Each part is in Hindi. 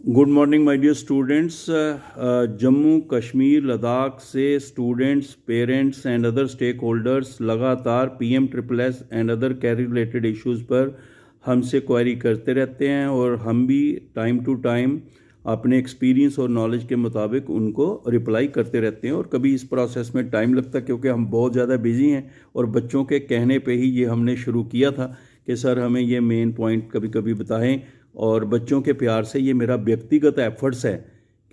Good morning my dear students. Jammu Kashmir Ladakh से students, parents and other stakeholders लगातार PM-SSS and other career related issues पर हमसे क्वेरी करते रहते हैं और हम भी टाइम टू टाइम अपने एक्सपीरियंस और नॉलेज के मुताबिक उनको रिप्लाई करते रहते हैं। और कभी इस प्रोसेस में टाइम लगता है क्योंकि हम बहुत ज़्यादा बिजी हैं और बच्चों के कहने पे ही ये हमने शुरू किया था कि सर हमें ये मेन पॉइंट कभी कभी बताएं। और बच्चों के प्यार से ये मेरा व्यक्तिगत एफर्ट्स है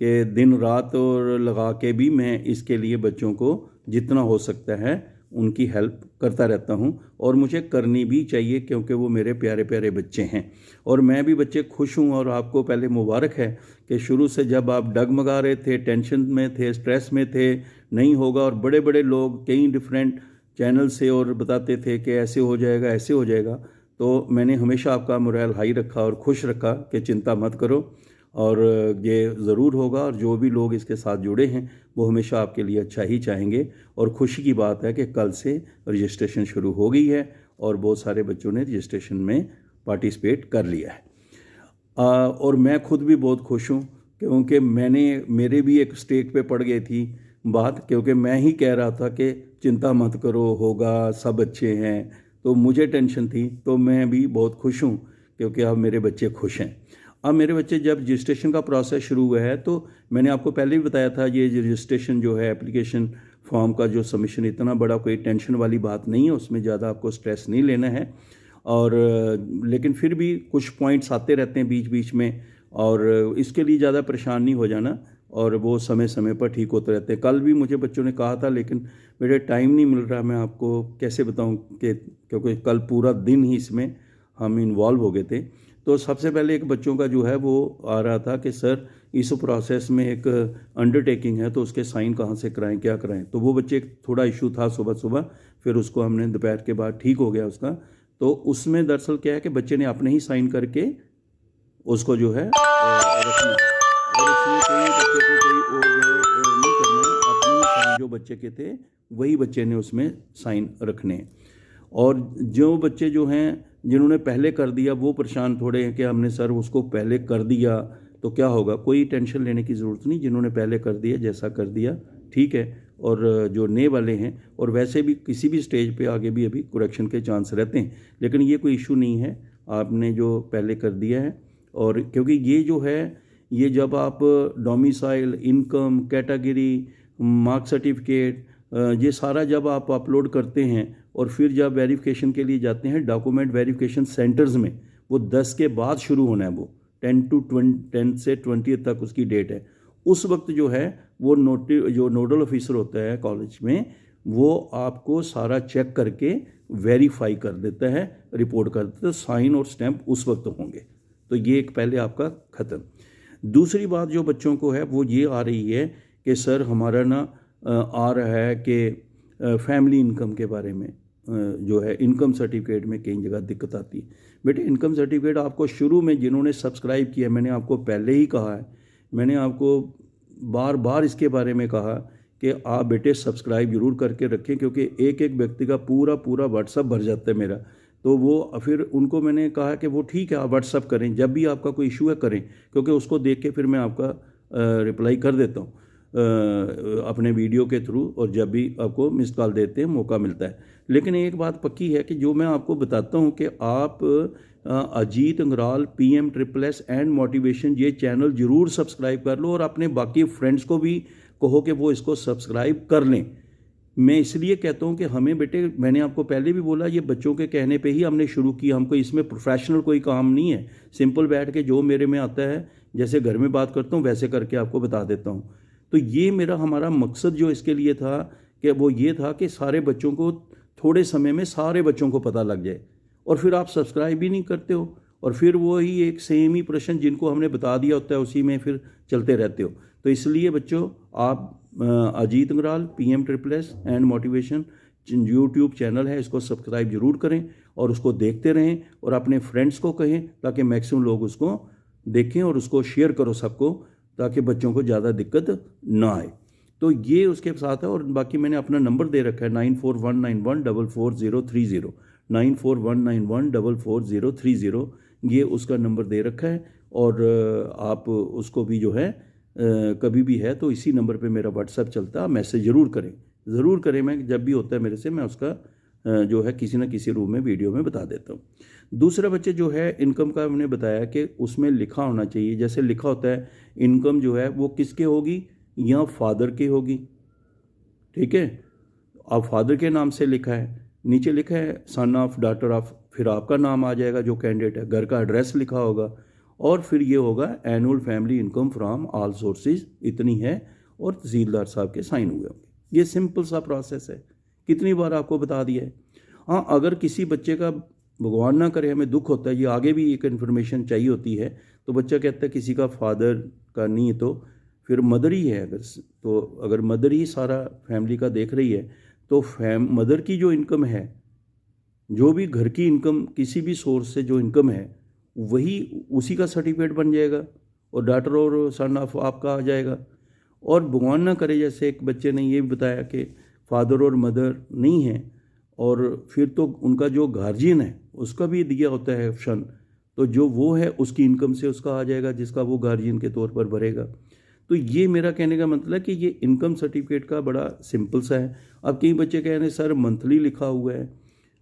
कि दिन रात और लगा के भी मैं इसके लिए बच्चों को जितना हो सकता है उनकी हेल्प करता रहता हूं और मुझे करनी भी चाहिए क्योंकि वो मेरे प्यारे प्यारे बच्चे हैं और मैं भी बच्चे खुश हूं। और आपको पहले मुबारक है कि शुरू से जब आप डगमगा रहे थे, टेंशन में थे, स्ट्रेस में थे, नहीं होगा, और बड़े बड़े लोग कई डिफरेंट चैनल से और बताते थे कि ऐसे हो जाएगा, ऐसे हो जाएगा, तो मैंने हमेशा आपका मोरल हाई रखा और खुश रखा कि चिंता मत करो और ये ज़रूर होगा। और जो भी लोग इसके साथ जुड़े हैं वो हमेशा आपके लिए अच्छा ही चाहेंगे। और खुशी की बात है कि कल से रजिस्ट्रेशन शुरू हो गई है और बहुत सारे बच्चों ने रजिस्ट्रेशन में पार्टिसिपेट कर लिया है। और मैं खुद भी बहुत खुश हूँ क्योंकि मेरे भी एक स्टेक पे पड़ गई थी बात, क्योंकि मैं ही कह रहा था कि चिंता मत करो, होगा, सब अच्छे हैं, तो मुझे टेंशन थी। तो मैं भी बहुत खुश हूँ क्योंकि अब मेरे बच्चे खुश हैं। अब मेरे बच्चे जब रजिस्ट्रेशन का प्रोसेस शुरू हुआ है तो मैंने आपको पहले भी बताया था ये रजिस्ट्रेशन जो है एप्लीकेशन फॉर्म का जो सबमिशन, इतना बड़ा कोई टेंशन वाली बात नहीं है, उसमें ज़्यादा आपको स्ट्रेस नहीं लेना है। और लेकिन फिर भी कुछ पॉइंट्स आते रहते हैं बीच बीच में और इसके लिए ज़्यादा परेशान नहीं हो जाना और वो समय समय पर ठीक होते रहते हैं। कल भी मुझे बच्चों ने कहा था लेकिन मेरे टाइम नहीं मिल रहा, मैं आपको कैसे बताऊं कि क्योंकि कल पूरा दिन ही इसमें हम इन्वॉल्व हो गए थे। तो सबसे पहले एक बच्चों का जो है वो आ रहा था कि सर इस प्रोसेस में एक अंडरटेकिंग है तो उसके साइन कहाँ से कराएं, क्या कराएं। तो वो बच्चे थोड़ा इशू था सुबह सुबह, फिर उसको हमने दोपहर के बाद ठीक हो गया उसका। तो उसमें दरअसल क्या है कि बच्चे ने अपने ही साइन करके उसको जो है रखना, और इसमें कोई बच्चे को कोई और नहीं करना है, अपने ही साइन जो बच्चे के थे वही बच्चे ने उसमें साइन रखने हैं। और जो बच्चे जो हैं जिन्होंने पहले कर दिया वो परेशान थोड़े हैं कि हमने सर उसको पहले कर दिया तो क्या होगा। कोई टेंशन लेने की ज़रूरत नहीं, जिन्होंने पहले कर दिया जैसा कर दिया ठीक है। और जो नए वाले हैं, और वैसे भी किसी भी स्टेज पे आगे भी अभी करेक्शन के चांस रहते हैं, लेकिन ये कोई इशू नहीं है, आपने जो पहले कर दिया है। और क्योंकि ये जो है ये जब आप domicile, income, category, marks certificate, ये सारा जब आप अपलोड करते हैं और फिर जब वेरिफिकेशन के लिए जाते हैं डॉक्यूमेंट वेरिफिकेशन सेंटर्स में, वो 10 के बाद शुरू होना है, वो 10 से 20 तक उसकी डेट है। उस वक्त जो है वो जो नोडल ऑफिसर होता है कॉलेज में, वो आपको सारा चेक करके वेरीफाई कर देता है, रिपोर्ट कर देता है, साइन और स्टैंप उस वक्त होंगे। तो ये एक पहले आपका ख़त्म। दूसरी बात जो बच्चों को है वो ये आ रही है कि सर हमारा ना आ रहा है कि फैमिली इनकम के बारे में जो है इनकम सर्टिफिकेट में कई जगह दिक्कत आती है। बेटे इनकम सर्टिफिकेट आपको शुरू में जिन्होंने सब्सक्राइब किया, मैंने आपको पहले ही कहा है, मैंने आपको बार बार इसके बारे में कहा कि आप बेटे सब्सक्राइब ज़रूर करके रखें, क्योंकि एक एक व्यक्ति का पूरा पूरा व्हाट्सअप भर जाता है मेरा। तो वो फिर उनको मैंने कहा कि वो ठीक है आप व्हाट्सअप करें, जब भी आपका कोई इशू है करें, क्योंकि उसको देख के फिर मैं आपका रिप्लाई कर देता हूँ अपने वीडियो के थ्रू, और जब भी आपको मिस कॉल देते हैं मौका मिलता है। लेकिन एक बात पक्की है कि जो मैं आपको बताता हूँ कि आप Ajit Angral PM-SSS and motivation ये चैनल ज़रूर सब्सक्राइब कर लो और अपने बाकी फ्रेंड्स को भी कहो कि वो इसको सब्सक्राइब कर लें। मैं इसलिए कहता हूँ कि हमें बेटे, मैंने आपको पहले भी बोला, ये बच्चों के कहने पे ही हमने शुरू किया, हमको इसमें प्रोफेशनल कोई काम नहीं है, सिंपल बैठ के जो मेरे में आता है जैसे घर में बात करता हूँ वैसे करके आपको बता देता हूँ। तो ये हमारा मकसद जो इसके लिए था कि वो ये था कि सारे बच्चों को थोड़े समय में सारे बच्चों को पता लग जाए। और फिर आप सब्सक्राइब भी नहीं करते हो और फिर वो ही एक सेम ही प्रश्न जिनको हमने बता दिया होता है उसी में फिर चलते रहते हो। तो इसलिए बच्चों आप Ajit Angral PM-SSS and motivation YouTube channel है, इसको सब्सक्राइब जरूर करें और उसको देखते रहें और अपने फ्रेंड्स को कहें ताकि मैक्सिमम लोग उसको देखें और उसको शेयर करो सबको, ताकि बच्चों को ज़्यादा दिक्कत ना आए। तो ये उसके साथ है। और बाकी मैंने अपना नंबर दे रखा है 9419144030, 9419144030, ये उसका नंबर दे रखा है। और आप उसको भी जो है कभी भी है तो इसी नंबर पे मेरा व्हाट्सएप चलता है, आप मैसेज ज़रूर करें। मैं जब भी होता है मेरे से मैं उसका जो है किसी न किसी रूप में वीडियो में बता देता हूँ। दूसरा बच्चे जो है इनकम का हमने बताया कि उसमें लिखा होना चाहिए, जैसे लिखा होता है इनकम जो है वो किसके होगी, या फादर की होगी, ठीक है। अब फादर के नाम से लिखा है, नीचे लिखा है सन ऑफ, डॉटर ऑफ, फिर आपका नाम आ जाएगा जो कैंडिडेट है, घर का एड्रेस लिखा होगा, और फिर ये होगा annual family income from all sources इतनी है, और तहसीलदार साहब के साइन हुए होंगे। ये सिंपल सा प्रोसेस है, कितनी बार आपको बता दिया है। हाँ, अगर किसी बच्चे का भगवान ना करे हमें दुख होता है, ये आगे भी एक इन्फॉर्मेशन चाहिए होती है, तो बच्चा कहता है किसी का फादर का नहीं तो फिर मदर ही है, अगर मदर ही सारा फैमिली का देख रही है तो मदर की जो इनकम है, जो भी घर की इनकम किसी भी सोर्स से जो इनकम है वही उसी का सर्टिफिकेट बन जाएगा, और डॉटर और सन ऑफ आपका आ जाएगा। और भगवान ना करे जैसे एक बच्चे ने ये भी बताया कि फादर और मदर नहीं है, और फिर तो उनका जो गार्जियन है उसका भी दिया होता है ऑप्शन, तो जो वो है उसकी इनकम से उसका आ जाएगा जिसका वो गार्जियन के तौर पर भरेगा। तो ये मेरा कहने का मतलब कि ये इनकम सर्टिफिकेट का बड़ा सिंपल सा है। अब कई बच्चे कह रहे हैं सर मंथली लिखा हुआ है,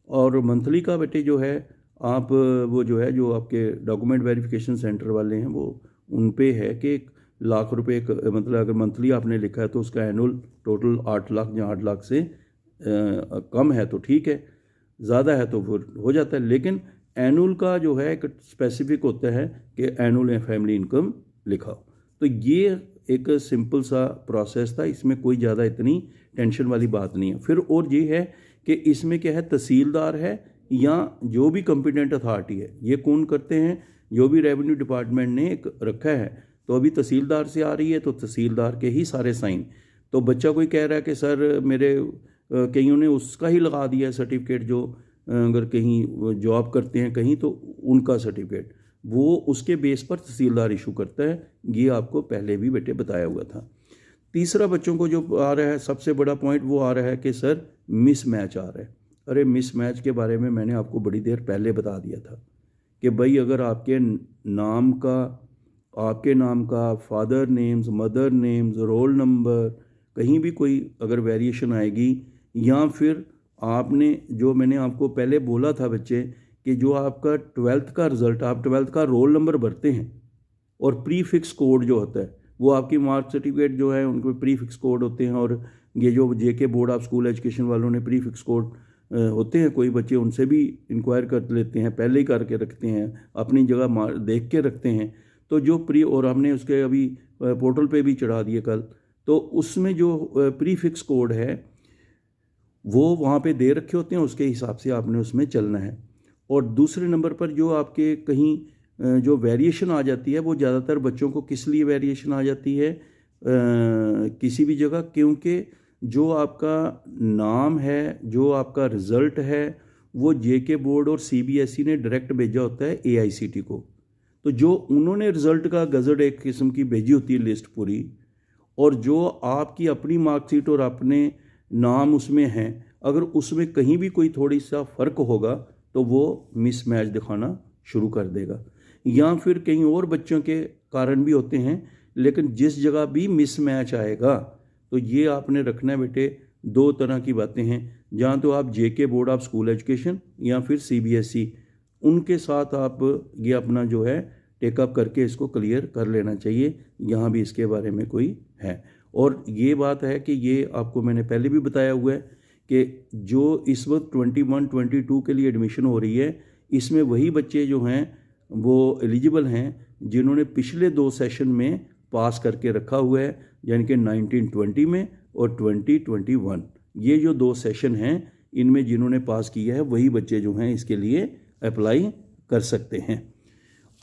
और मंथली का बेटे जो है आप वो जो है जो आपके डॉक्यूमेंट वेरिफिकेशन सेंटर वाले हैं वो उन पे है कि ₹1,00,000 मतलब अगर मंथली आपने लिखा है तो उसका एनुअल टोटल 8 लाख या 8 लाख से कम है तो ठीक है, ज़्यादा है तो फिर हो जाता है। लेकिन एनुअल का जो है एक स्पेसिफिक होता है कि एनुअल फैमिली इनकम लिखा हो। तो ये एक सिंपल सा प्रोसेस था, इसमें कोई ज़्यादा इतनी टेंशन वाली बात नहीं है। फिर और ये है कि इसमें क्या है, तहसीलदार है या जो भी कॉम्पिटेंट अथॉरिटी है, ये कौन करते हैं, जो भी रेवेन्यू डिपार्टमेंट ने एक रखा है, तो अभी तहसीलदार से आ रही है तो तहसीलदार के ही सारे साइन। तो बच्चा कोई कह रहा है कि सर मेरे कईयों ने उसका ही लगा दिया है सर्टिफिकेट, जो अगर कहीं जॉब करते हैं कहीं तो उनका सर्टिफिकेट वो उसके बेस पर तहसीलदार इशू करता है। ये आपको पहले भी बेटे बताया हुआ था। तीसरा बच्चों को जो आ रहा है सबसे बड़ा पॉइंट वो आ रहा है कि सर मिस मैच आ रहा है। अरे मिस मैच के बारे में मैंने आपको बड़ी देर पहले बता दिया था कि भाई अगर आपके नाम का father names, mother names, roll number कहीं भी कोई अगर वेरिएशन आएगी, या फिर आपने जो मैंने आपको पहले बोला था बच्चे कि जो आपका 12th का रिज़ल्ट, आप 12th का रोल नंबर भरते हैं और प्री फिक्स कोड जो होता है वो आपकी मार्क सर्टिफिकेट जो है उनके प्री फिक्स कोड होते हैं, और ये जो जेके बोर्ड ऑफ स्कूल एजुकेशन वालों ने प्री फिक्स कोड होते हैं, कोई बच्चे उनसे भी इंक्वायर कर लेते हैं, पहले ही करके रखते हैं, अपनी जगह देख के रखते हैं। तो जो और हमने उसके अभी पोर्टल पे भी चढ़ा दिए कल, तो उसमें जो प्री फिक्स कोड है वो वहाँ पे दे रखे होते हैं, उसके हिसाब से आपने उसमें चलना है। और दूसरे नंबर पर जो आपके कहीं जो वेरिएशन आ जाती है वो ज़्यादातर बच्चों को किस लिए वेरिएशन आ जाती है किसी भी जगह, क्योंकि जो आपका नाम है, जो आपका रिज़ल्ट है वो जेके बोर्ड और सीबीएसई ने डायरेक्ट भेजा होता है एआईसीटी को। तो जो उन्होंने रिज़ल्ट का गज़ट एक किस्म की भेजी होती है लिस्ट पूरी, और जो आपकी अपनी मार्कशीट और अपने नाम उसमें हैं, अगर उसमें कहीं भी कोई थोड़ी सा फ़र्क होगा तो वो मिसमैच दिखाना शुरू कर देगा। या फिर कहीं और बच्चों के कारण भी होते हैं, लेकिन जिस जगह भी मिसमैच आएगा तो ये आपने रखना है बेटे, दो तरह की बातें हैं, जहाँ तो आप जेके बोर्ड ऑफ स्कूल एजुकेशन या फिर सीबीएसई उनके साथ आप ये अपना जो है टेकअप करके इसको क्लियर कर लेना चाहिए, यहाँ भी इसके बारे में कोई है। और ये बात है कि ये आपको मैंने पहले भी बताया हुआ है कि जो इस वक्त 21-22 के लिए एडमिशन हो रही है, इसमें वही बच्चे जो हैं वो एलिजिबल हैं जिन्होंने पिछले 2 सेशन में पास करके रखा हुआ है, यानी कि 1920 में और 2021। ये जो 2 सेशन हैं इनमें जिन्होंने पास किया है वही बच्चे जो हैं इसके लिए अप्लाई कर सकते हैं।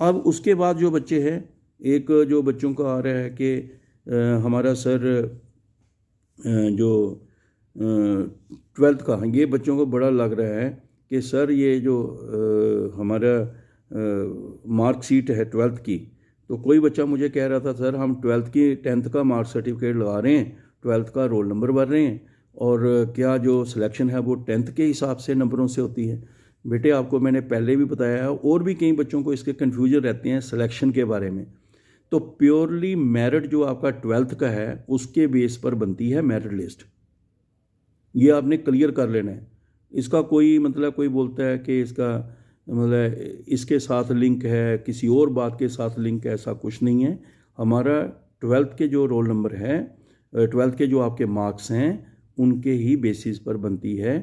अब उसके बाद जो बच्चे हैं, एक जो बच्चों का आ रहा है कि हमारा सर जो 12th का, ये बच्चों को बड़ा लग रहा है कि सर ये जो हमारा मार्कशीट है 12th की, तो कोई बच्चा मुझे कह रहा था सर हम 12th की 10th का मार्क सर्टिफिकेट लगा रहे हैं, 12th का रोल नंबर भर रहे हैं, और क्या जो सिलेक्शन है वो 10th के हिसाब से नंबरों से होती है। बेटे आपको मैंने पहले भी बताया है, और भी कई बच्चों को इसके कन्फ्यूजन रहते हैं सिलेक्शन के बारे में। तो प्योरली मेरिट जो आपका 12th का है उसके बेस पर बनती है मेरिट लिस्ट, ये आपने क्लियर कर लेना है। इसका कोई मतलब कोई बोलता है कि इसका मतलब इसके साथ लिंक है, किसी और बात के साथ लिंक है, ऐसा कुछ नहीं है। हमारा 12th के जो रोल नंबर है, 12th के जो आपके मार्क्स हैं उनके ही बेसिस पर बनती है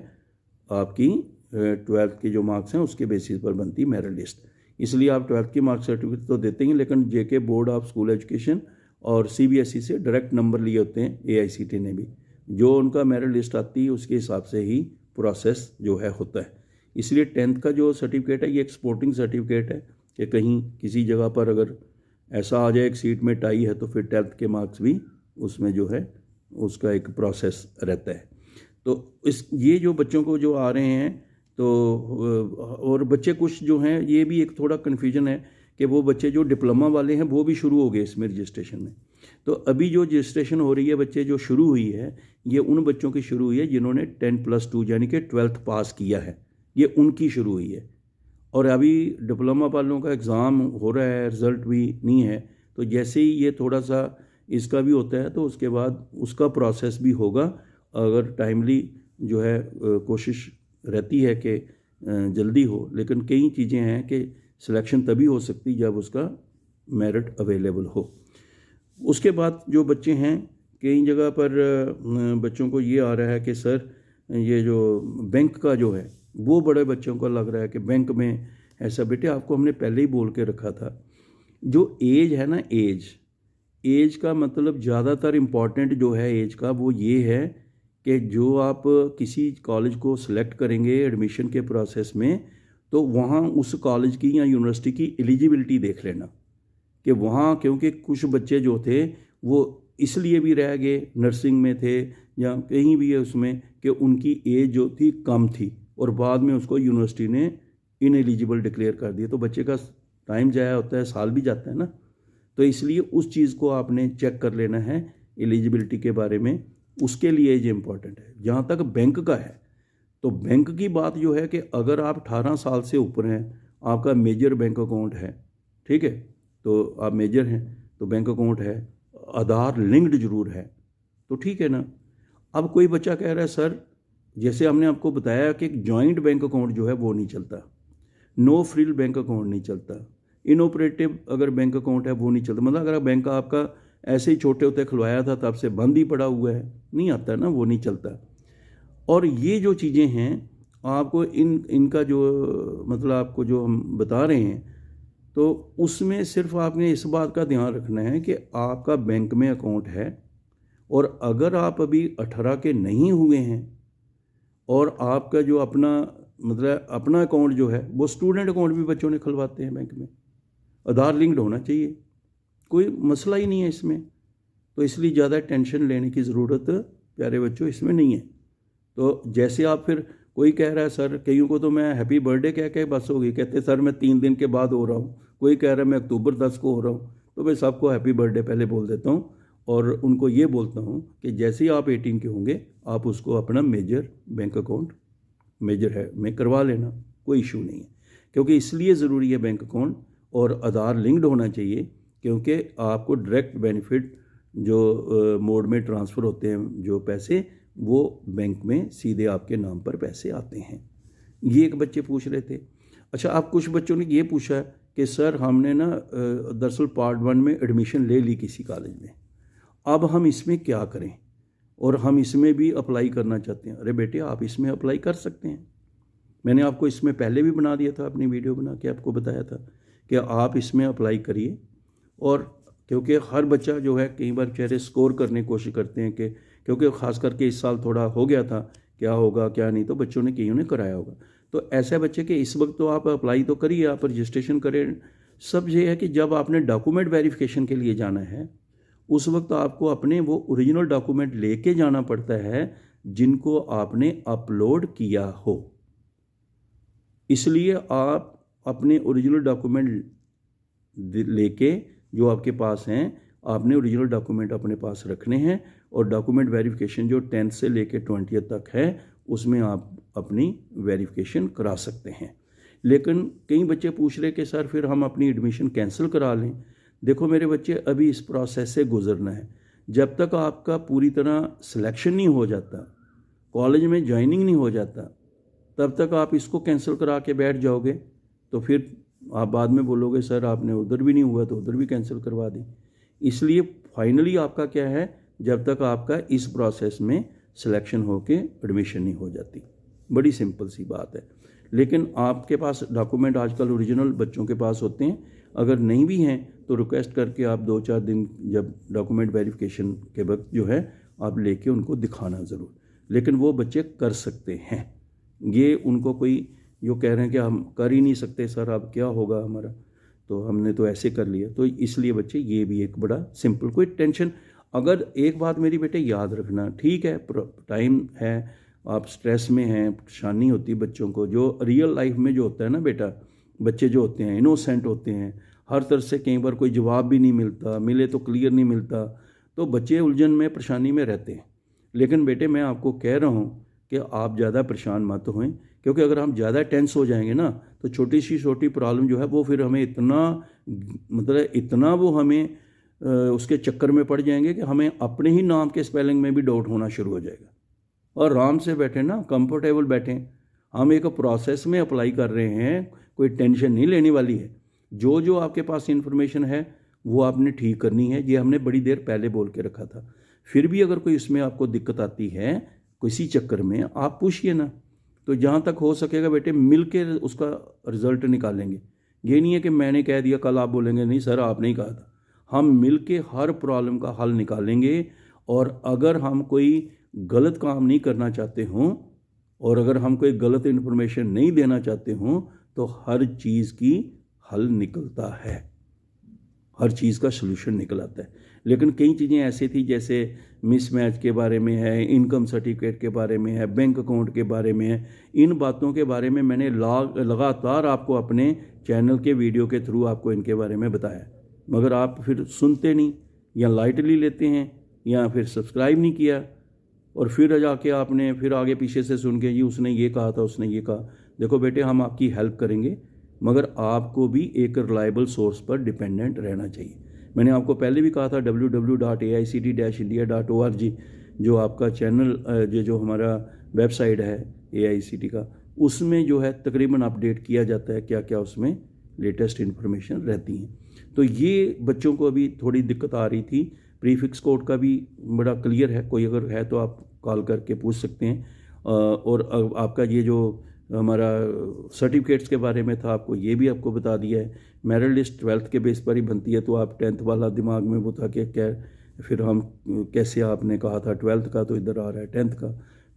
आपकी 12th के जो मार्क्स हैं उसके बेसिस पर बनती है मेरिट लिस्ट। इसलिए आप 12th की मार्क्स सर्टिफिकेट तो देते हैं, लेकिन जेके बोर्ड ऑफ स्कूल एजुकेशन और सीबीएसई से डायरेक्ट नंबर लिए होते हैं एआईसीटी ने भी, जो उनका मेरिट लिस्ट आती है उसके हिसाब से ही प्रोसेस जो है होता है। इसलिए 10th का जो सर्टिफिकेट है ये एक स्पोर्टिंग सर्टिफिकेट है कि कहीं किसी जगह पर अगर ऐसा आ जाए एक सीट में टाई है तो फिर 10th के मार्क्स भी उसमें जो है उसका एक प्रोसेस रहता है। तो ये जो बच्चों को जो आ रहे हैं तो और बच्चे कुछ जो हैं ये भी एक थोड़ा कन्फ्यूजन है कि वो बच्चे जो डिप्लोमा वाले हैं वो भी शुरू हो गए इसमें रजिस्ट्रेशन में। तो अभी जो रजिस्ट्रेशन हो रही है बच्चे जो शुरू हुई है ये उन बच्चों की शुरू हुई है जिन्होंने 10+2 यानी कि 12th पास किया है, ये उनकी शुरू हुई है। और अभी डिप्लोमा वालों का एग्ज़ाम हो रहा है, रिज़ल्ट भी नहीं है, तो जैसे ही ये थोड़ा सा इसका भी होता है तो उसके बाद उसका प्रोसेस भी होगा। अगर टाइमली जो है कोशिश रहती है कि जल्दी हो, लेकिन कई चीज़ें हैं कि सिलेक्शन तभी हो सकती जब उसका मेरिट अवेलेबल हो। उसके बाद जो बच्चे हैं कई जगह पर बच्चों को ये आ रहा है कि सर ये जो बैंक का जो है वो बड़े बच्चों को लग रहा है कि बैंक में ऐसा। बेटे आपको हमने पहले ही बोल के रखा था, जो एज है ना, एज का मतलब ज़्यादातर इम्पॉर्टेंट जो है एज का वो ये है कि जो आप किसी कॉलेज को सिलेक्ट करेंगे एडमिशन के प्रोसेस में तो वहाँ उस कॉलेज की या यूनिवर्सिटी की एलिजिबिलिटी देख लेना कि वहाँ, क्योंकि कुछ बच्चे जो थे वो इसलिए भी रह गए, नर्सिंग में थे या कहीं भी है उसमें, कि उनकी एज जो थी कम थी और बाद में उसको यूनिवर्सिटी ने इनएलिजिबल डिक्लेयर कर दिया। तो बच्चे का टाइम जाया होता है, साल भी जाता है ना। तो इसलिए उस चीज़ को आपने चेक कर लेना है एलिजिबिलिटी के बारे में, उसके लिए एज इम्पॉर्टेंट है। जहाँ तक बैंक का है तो बैंक की बात जो है कि अगर आप 18 साल से ऊपर हैं, आपका मेजर बैंक अकाउंट है, ठीक है, तो आप मेजर हैं तो बैंक अकाउंट है, आधार लिंक्ड जरूर है, तो ठीक है ना। अब कोई बच्चा कह रहा है सर जैसे हमने आपको बताया कि एक जॉइंट बैंक अकाउंट जो है वो नहीं चलता, नो फ्रिल बैंक अकाउंट नहीं चलता, इनऑपरेटिव अगर बैंक अकाउंट है वो नहीं चलता। मतलब अगर बैंक आपका ऐसे ही छोटे होते खुलवाया था तब से बंद ही पड़ा हुआ है, नहीं आता ना, वो नहीं चलता। और ये जो चीज़ें हैं आपको इनका जो मतलब आपको जो हम बता रहे हैं तो उसमें सिर्फ आपने इस बात का ध्यान रखना है कि आपका बैंक में अकाउंट है, और अगर आप अभी 18 के नहीं हुए हैं और आपका जो अपना मतलब अपना अकाउंट जो है वो स्टूडेंट अकाउंट भी बच्चों ने खुलवाते हैं बैंक में, आधार लिंक्ड होना चाहिए, कोई मसला ही नहीं है इसमें। तो इसलिए ज़्यादा टेंशन लेने की ज़रूरत प्यारे बच्चों इसमें नहीं है। तो जैसे आप फिर कोई कह रहा है सर, कईयों को तो मैं हैप्पी बर्थडे कह के बस हो गई, कहते सर मैं 3 दिन के बाद हो रहा हूँ, कोई कह रहा है मैं अक्टूबर 10 को हो रहा हूँ, तो मैं सबको हैप्पी बर्थडे पहले बोल देता हूँ और उनको ये बोलता हूँ कि जैसे ही आप 18 के होंगे आप उसको अपना मेजर बैंक अकाउंट मेजर है में करवा लेना, कोई इशू नहीं है। क्योंकि इसलिए ज़रूरी है बैंक अकाउंट और आधार लिंक्ड होना चाहिए, क्योंकि आपको डायरेक्ट बेनिफिट जो मोड में ट्रांसफ़र होते हैं जो पैसे, वो बैंक में सीधे आपके नाम पर पैसे आते हैं। ये एक बच्चे पूछ रहे थे। अच्छा, आप कुछ बच्चों ने ये पूछा कि सर हमने ना दरअसल पार्ट 1 में एडमिशन ले ली किसी कॉलेज में, अब हम इसमें क्या करें और हम इसमें भी अप्लाई करना चाहते हैं। अरे बेटे आप इसमें अप्लाई कर सकते हैं, मैंने आपको इसमें पहले भी बना दिया था, अपनी वीडियो बना के आपको बताया था कि आप इसमें अप्लाई करिए। और क्योंकि हर बच्चा जो है कई बार बेचारे स्कोर करने की कोशिश करते हैं कि क्योंकि ख़ास करके इस साल थोड़ा हो गया था क्या होगा क्या नहीं, तो बच्चों ने कईयों ने कराया होगा। तो ऐसे बच्चे के इस वक्त तो आप अप्लाई तो करिए, आप रजिस्ट्रेशन करें। सब ये है कि जब आपने डॉक्यूमेंट वेरिफिकेशन के लिए जाना है उस वक्त आपको अपने वो ओरिजिनल डॉक्यूमेंट लेके जाना पड़ता है जिनको आपने अपलोड किया हो। इसलिए आप अपने ओरिजिनल डॉक्यूमेंट लेके जो आपके पास हैं, आपने ओरिजिनल डॉक्यूमेंट अपने पास रखने हैं। और डॉक्यूमेंट वेरिफिकेशन जो 10th से लेके 20th तक है उसमें आप अपनी वेरिफिकेशन करा सकते हैं। लेकिन कई बच्चे पूछ रहे कि सर फिर हम अपनी एडमिशन कैंसिल करा लें। देखो मेरे बच्चे, अभी इस प्रोसेस से गुजरना है। जब तक आपका पूरी तरह सिलेक्शन नहीं हो जाता, कॉलेज में ज्वाइनिंग नहीं हो जाता, तब तक आप इसको कैंसिल करा के बैठ जाओगे तो फिर आप बाद में बोलोगे सर आपने उधर भी नहीं हुआ तो उधर भी कैंसिल करवा दी। इसलिए फाइनली आपका क्या है, जब तक आपका इस प्रोसेस में सिलेक्शन होके एडमिशन नहीं हो जाती। बड़ी सिंपल सी बात है। लेकिन आपके पास डॉक्यूमेंट आजकल ओरिजिनल बच्चों के पास होते हैं, अगर नहीं भी हैं तो रिक्वेस्ट करके आप 2-4 दिन जब डॉक्यूमेंट वेरिफिकेशन के वक्त जो है आप लेके उनको दिखाना ज़रूर। लेकिन वो बच्चे कर सकते हैं, ये उनको कोई जो कह रहे हैं कि हम कर ही नहीं सकते सर अब क्या होगा हमारा, तो हमने तो ऐसे कर लिया। तो इसलिए बच्चे ये भी एक बड़ा सिंपल, कोई टेंशन। अगर एक बात मेरी बेटे याद रखना, ठीक है टाइम है, आप स्ट्रेस में हैं, परेशानी होती है बच्चों को, जो रियल लाइफ में जो होता है ना बेटा, बच्चे जो होते हैं इनोसेंट होते हैं, हर तरह से कई बार कोई जवाब भी नहीं मिलता, मिले तो क्लियर नहीं मिलता, तो बच्चे उलझन में परेशानी में रहते हैं। लेकिन बेटे मैं आपको कह रहा हूँ कि आप ज़्यादा परेशान मत होएं, क्योंकि अगर हम ज़्यादा टेंस हो जाएंगे ना तो छोटी सी छोटी प्रॉब्लम जो है वो फिर हमें इतना, मतलब इतना वो हमें उसके चक्कर में पड़ जाएंगे कि हमें अपने ही नाम के स्पेलिंग में भी डाउट होना शुरू हो जाएगा। और आराम से बैठे ना, कंफर्टेबल बैठें। हम एक प्रोसेस में अप्लाई कर रहे हैं, कोई टेंशन नहीं लेने वाली है। जो जो आपके पास इन्फॉर्मेशन है वो आपने ठीक करनी है, ये हमने बड़ी देर पहले बोल के रखा था। फिर भी अगर कोई इसमें आपको दिक्कत आती है किसी चक्कर में, आप पूछिए ना। तो जहाँ तक हो सकेगा बेटे मिल के उसका रिज़ल्ट निकालेंगे। ये नहीं है कि मैंने कह दिया कल आप बोलेंगे नहीं सर आपने ही कहा था। हम मिल के हर प्रॉब्लम का हल निकालेंगे। और अगर हम कोई गलत काम नहीं करना चाहते हों और अगर हम कोई गलत इन्फॉर्मेशन नहीं देना चाहते हों तो हर चीज़ की हल निकलता है, हर चीज़ का सलूशन निकल आता है। लेकिन कई चीज़ें ऐसी थी जैसे मिसमैच के बारे में है, इनकम सर्टिफिकेट के बारे में है, बैंक अकाउंट के बारे में है, इन बातों के बारे में मैंने लगातार आपको अपने चैनल के वीडियो के थ्रू आपको इनके बारे में बताया, मगर आप फिर सुनते नहीं, या लाइटली लेते हैं, या फिर सब्सक्राइब नहीं किया, और फिर जाके आपने फिर आगे पीछे से सुन के जी उसने ये कहा था उसने ये कहा। देखो बेटे हम आपकी हेल्प करेंगे, मगर आपको भी एक रिलायबल सोर्स पर डिपेंडेंट रहना चाहिए। मैंने आपको पहले भी कहा था www.aict-india.org जो आपका चैनल जो हमारा वेबसाइट है AICT का, उसमें जो है तकरीबन अपडेट किया जाता है, क्या क्या उसमें लेटेस्ट इन्फॉर्मेशन रहती हैं। तो ये बच्चों को अभी थोड़ी दिक्कत आ रही थी। प्रीफिक्स कोड का भी बड़ा क्लियर है, कोई अगर है तो आप कॉल करके पूछ सकते हैं। और आपका ये जो हमारा सर्टिफिकेट्स के बारे में था आपको ये भी आपको बता दिया है। मेरिट लिस्ट 12th के बेस पर ही बनती है, तो आप 10th वाला दिमाग में वो था कि क्या फिर हम कैसे, आपने कहा था 12th का तो इधर आ रहा है 10th का।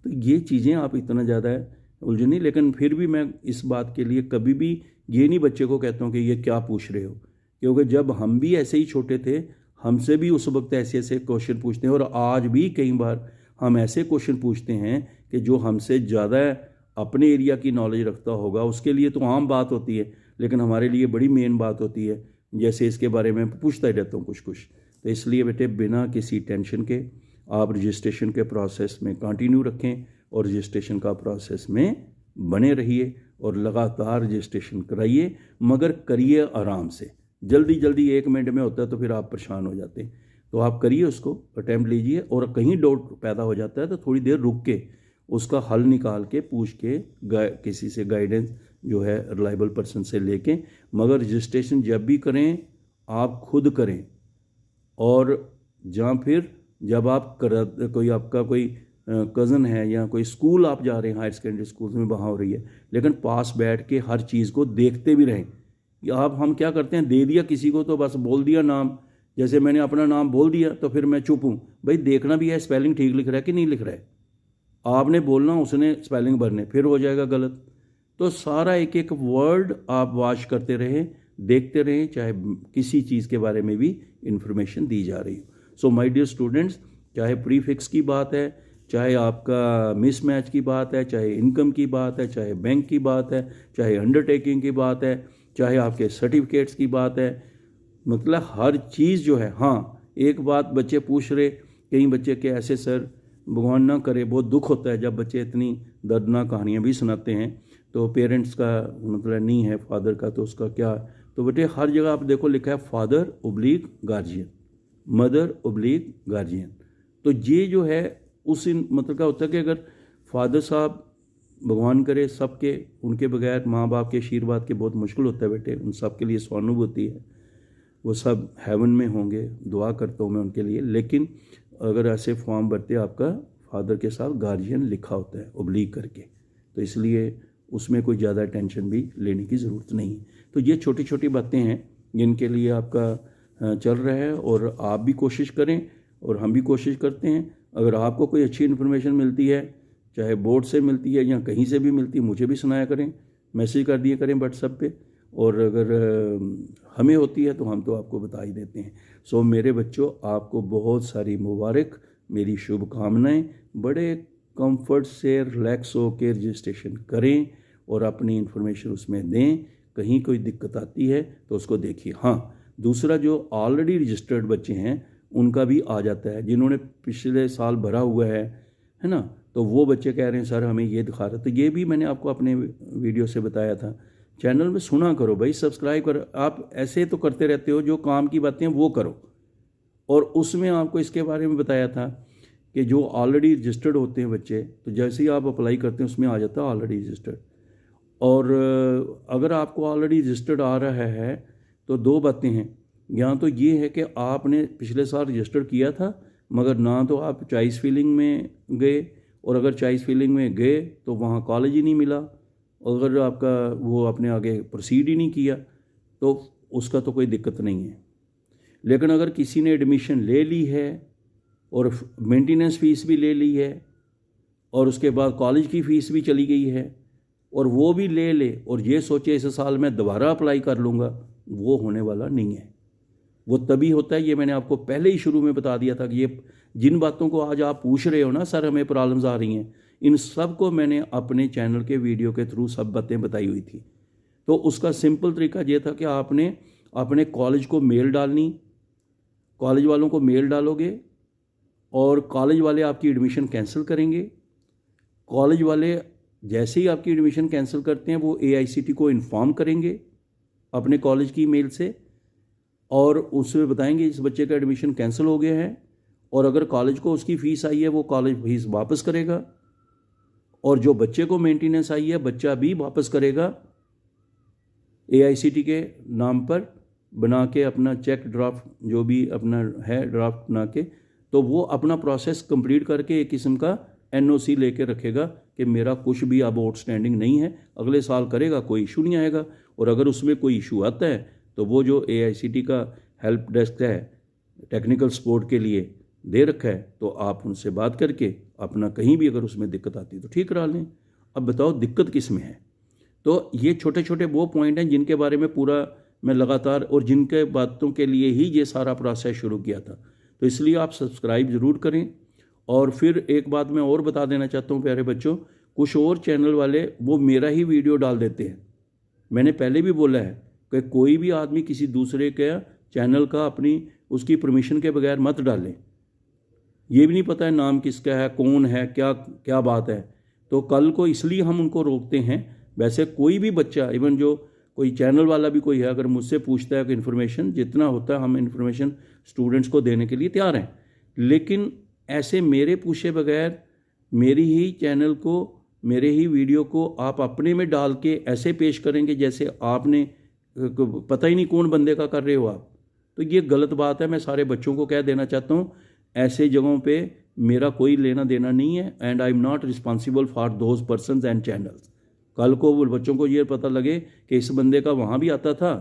तो ये चीज़ें आप इतना ज़्यादा उलझनी। लेकिन फिर भी मैं इस बात के लिए कभी भी ये नहीं बच्चे को कहता हूँ कि ये क्या पूछ रहे हो, क्योंकि जब हम भी ऐसे ही छोटे थे हमसे भी उस वक्त ऐसे ऐसे क्वेश्चन पूछते हैं, और आज भी कई बार हम ऐसे क्वेश्चन पूछते हैं कि जो हमसे ज़्यादा अपने एरिया की नॉलेज रखता होगा उसके लिए तो आम बात होती है, लेकिन हमारे लिए बड़ी मेन बात होती है। जैसे इसके बारे में पूछता ही रहता हूँ कुछ कुछ। तो इसलिए बेटे बिना किसी टेंशन के आप रजिस्ट्रेशन के प्रोसेस में कंटिन्यू रखें और रजिस्ट्रेशन का प्रोसेस में बने रहिए और लगातार रजिस्ट्रेशन कराइए, मगर करिए आराम से। जल्दी जल्दी 1 मिनट में होता है तो फिर आप परेशान हो जाते हैं। तो आप करिए, उसको अटैम्प्ट लीजिए, और कहीं डाउट पैदा हो जाता है तो थोड़ी देर रुक के उसका हल निकाल के पूछ के किसी से गाइडेंस जो है रिलायबल पर्सन से लेके, मगर रजिस्ट्रेशन जब भी करें आप खुद करें। और जहाँ फिर जब आप कोई आपका कोई कज़न है या कोई स्कूल आप जा रहे हैं, हायर सेकेंडरी स्कूल में वहाँ हो रही है, लेकिन पास बैठ के हर चीज़ को देखते भी रहें। आप हम क्या करते हैं, दे दिया किसी को तो बस बोल दिया नाम, जैसे मैंने अपना नाम बोल दिया तो फिर मैं चुप हूँ। भाई देखना भी है स्पेलिंग ठीक लिख रहा है कि नहीं लिख रहा है, आपने बोलना, उसने स्पेलिंग भरने, फिर हो जाएगा गलत। तो सारा एक एक वर्ड आप वॉच करते रहें, देखते रहें, चाहे किसी चीज़ के बारे में भी इंफॉर्मेशन दी जा रही हो। सो माय डियर स्टूडेंट्स, चाहे प्रीफिक्स की बात है, चाहे आपका मिसमैच की बात है, चाहे इनकम की बात है, चाहे बैंक की बात है, चाहे अंडरटेकिंग की बात है, चाहे आपके सर्टिफिकेट्स की बात है, मतलब हर चीज़ जो है। हाँ, एक बात बच्चे पूछ रहे, कई बच्चे के ऐसे सर भगवान ना करे, बहुत दुख होता है जब बच्चे इतनी दर्दनाक कहानियाँ भी सुनाते हैं। तो पेरेंट्स का मतलब नहीं है फादर का, तो उसका क्या, तो बेटे हर जगह आप देखो लिखा है father oblique guardian, mother oblique guardian. तो ये जो है उस मतलब क्या होता है कि अगर फादर साहब, भगवान करे सबके, उनके बगैर माँ बाप के आशीर्वाद के बहुत मुश्किल होता है बेटे, उन सब के लिए सहानुभूति है, वो सब हेवन में होंगे, दुआ करता हूँ मैं उनके लिए। लेकिन अगर ऐसे फॉर्म भरते आपका फादर के साथ गार्जियन लिखा होता है ओब्लिक करके, तो इसलिए उसमें कोई ज़्यादा टेंशन भी लेने की ज़रूरत नहीं है। तो ये छोटी छोटी बातें हैं जिनके लिए आपका चल रहा है, और आप भी कोशिश करें और हम भी कोशिश करते हैं। अगर आपको कोई अच्छी इन्फॉर्मेशन मिलती है, चाहे बोर्ड से मिलती है या कहीं से भी मिलती है, मुझे भी सुनाया करें, मैसेज कर दिया करें व्हाट्सएप पे, और अगर हमें होती है तो हम तो आपको बता ही देते हैं। सो मेरे बच्चों, आपको बहुत सारी मुबारक, मेरी शुभकामनाएं। बड़े कंफर्ट से रिलैक्स होकर रजिस्ट्रेशन करें और अपनी इन्फॉर्मेशन उसमें दें। कहीं कोई दिक्कत आती है तो उसको देखिए। हाँ, दूसरा जो ऑलरेडी रजिस्टर्ड बच्चे हैं उनका भी आ जाता है, जिन्होंने पिछले साल भरा हुआ है ना, तो वो बच्चे कह रहे हैं सर हमें ये दिखा रहा है। तो ये भी मैंने आपको अपने वीडियो से बताया था। चैनल में सुना करो भाई, सब्सक्राइब करो। आप ऐसे तो करते रहते हो, जो काम की बातें वो करो। और उसमें आपको इसके बारे में बताया था कि जो ऑलरेडी रजिस्टर्ड होते हैं बच्चे, तो जैसे ही आप अप्लाई करते हैं उसमें आ जाता है ऑलरेडी रजिस्टर्ड। और अगर आपको ऑलरेडी रजिस्टर्ड आ रहा है तो दो बातें हैं। या तो ये है कि आपने पिछले साल रजिस्टर किया था, मगर ना तो आप चॉइस फिलिंग में गए, और अगर चॉइस फिलिंग में गए तो वहाँ कॉलेज ही नहीं मिला, अगर आपका वो आपने आगे प्रोसीड ही नहीं किया तो उसका तो कोई दिक्कत नहीं है। लेकिन अगर किसी ने एडमिशन ले ली है और मेंटेनेंस फ़ीस भी ले ली है, और उसके बाद कॉलेज की फ़ीस भी चली गई है, और वो भी ले ले और ये सोचे इस साल मैं दोबारा अप्लाई कर लूँगा, वो होने वाला नहीं है। वो तभी होता है, ये मैंने आपको पहले ही शुरू में बता दिया था कि ये जिन बातों को आज आप पूछ रहे हो ना सर हमें प्रॉब्लम्स आ रही हैं, इन सब को मैंने अपने चैनल के वीडियो के थ्रू सब बातें बताई हुई थी। तो उसका सिंपल तरीका ये था कि आपने अपने कॉलेज को मेल डालनी, कॉलेज वालों को मेल डालोगे और कॉलेज वाले आपकी एडमिशन कैंसिल करेंगे। कॉलेज वाले जैसे ही आपकी एडमिशन कैंसिल करते हैं वो AICTE को इन्फॉर्म करेंगे अपने कॉलेज की मेल से, और उसमें बताएंगे इस बच्चे का एडमिशन कैंसिल हो गया है, और अगर कॉलेज को उसकी फ़ीस आई है वो कॉलेज फीस वापस करेगा, और जो बच्चे को मेंटेनेंस आई है बच्चा भी वापस करेगा AICTE के नाम पर बना के, अपना चेक ड्राफ्ट जो भी अपना है ड्राफ्ट बना के, तो वो अपना प्रोसेस कंप्लीट करके एक किस्म का NOC लेके रखेगा कि मेरा कुछ भी अब आउटस्टैंडिंग नहीं है, अगले साल करेगा, कोई इशू नहीं आएगा। और अगर उसमें कोई इशू आता है तो वो जो AICTE का हेल्प डेस्क है टेक्निकल सपोर्ट के लिए दे रखा है, तो आप उनसे बात करके अपना कहीं भी अगर उसमें दिक्कत आती है तो ठीक करा लें। अब बताओ दिक्कत किस में है। तो ये छोटे छोटे वो पॉइंट हैं जिनके बारे में पूरा मैं लगातार, और जिनके बातों के लिए ही ये सारा प्रोसेस शुरू किया था। तो इसलिए आप सब्सक्राइब ज़रूर करें। और फिर एक बात मैं और बता देना चाहता हूँ प्यारे बच्चों, कुछ और चैनल वाले वो मेरा ही वीडियो डाल देते हैं। मैंने पहले भी बोला है कि कोई भी आदमी किसी दूसरे के चैनल का अपनी उसकी परमिशन के बगैर मत डालें। ये भी नहीं पता है नाम किसका है, कौन है, क्या क्या बात है। तो कल को इसलिए हम उनको रोकते हैं। वैसे कोई भी बच्चा, इवन जो कोई चैनल वाला भी कोई है, अगर मुझसे पूछता है कि इन्फॉर्मेशन जितना होता है हम इन्फॉर्मेशन स्टूडेंट्स को देने के लिए तैयार हैं, लेकिन ऐसे मेरे पूछे बगैर मेरी ही चैनल को, मेरे ही वीडियो को आप अपने में डाल के ऐसे पेश करेंगे जैसे आपने पता ही नहीं कौन बंदे का कर रहे हो आप, तो ये गलत बात है। मैं सारे बच्चों को कह देना चाहता हूँ, ऐसे जगहों पे मेरा कोई लेना देना नहीं है, and I am not responsible for those persons and channels. कल को वो बच्चों को ये पता लगे कि इस बंदे का वहाँ भी आता था,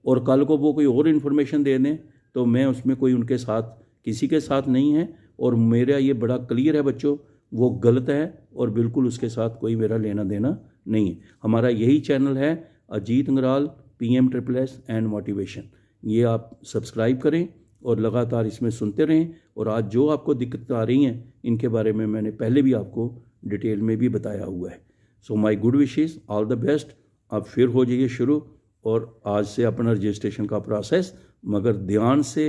और कल को वो कोई और इन्फॉर्मेशन दे दें, तो मैं उसमें कोई उनके साथ किसी के साथ नहीं है। और मेरा ये बड़ा क्लियर है बच्चों, वो गलत है और बिल्कुल उसके साथ कोई मेरा लेना देना नहीं है। हमारा यही चैनल है Ajit Angral PM++ and motivation. ये आप सब्सक्राइब करें और लगातार इसमें सुनते रहें। और आज जो आपको दिक्कत आ रही हैं इनके बारे में मैंने पहले भी आपको डिटेल में भी बताया हुआ है। So my good wishes, all the best. अब फिर हो जाइए शुरू, और आज से अपना रजिस्ट्रेशन का प्रोसेस, मगर ध्यान से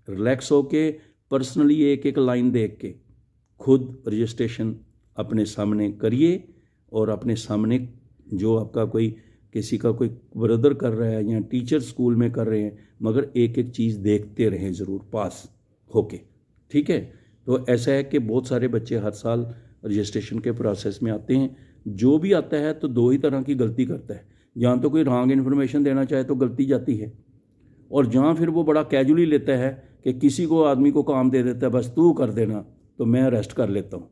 रिलैक्स होके पर्सनली एक एक लाइन देख के खुद रजिस्ट्रेशन अपने सामने करिए, और अपने सामने जो आपका कोई किसी का कोई ब्रदर कर रहा है या टीचर स्कूल में कर रहे हैं, मगर एक एक चीज़ देखते रहें ज़रूर पास होके, ठीक है। तो ऐसा है कि बहुत सारे बच्चे हर साल रजिस्ट्रेशन के प्रोसेस में आते हैं, जो भी आता है तो दो ही तरह की गलती करता है, जहाँ तो कोई रॉन्ग इन्फॉर्मेशन देना चाहे तो गलती जाती है, और जहाँ फिर वो बड़ा कैजुअली लेता है कि किसी को आदमी को काम दे देता है बस तू कर देना तो मैं अरेस्ट कर लेता हूँ,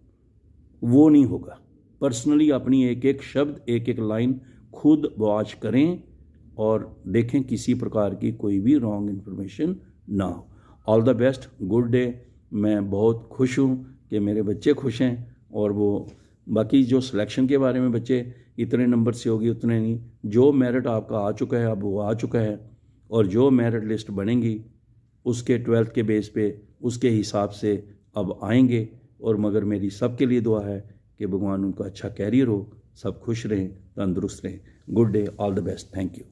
वो नहीं होगा। पर्सनली अपनी एक एक शब्द एक एक लाइन खुद वॉच करें और देखें किसी प्रकार की कोई भी रॉन्ग इन्फॉर्मेशन ना हो। All the best, good day. मैं बहुत खुश हूँ कि मेरे बच्चे खुश हैं, और वो बाकी जो सिलेक्शन के बारे में बच्चे इतने नंबर से होगी उतने नहीं, जो मेरिट आपका आ चुका है अब वो आ चुका है, और जो मेरिट लिस्ट बनेंगी उसके 12th के बेस पे उसके हिसाब से अब आएंगे। और मगर मेरी सबके लिए दुआ है कि भगवान उनका अच्छा कैरियर हो, सब खुश रहें, तंदुरुस्त रहें। Good day, all the best, thank you.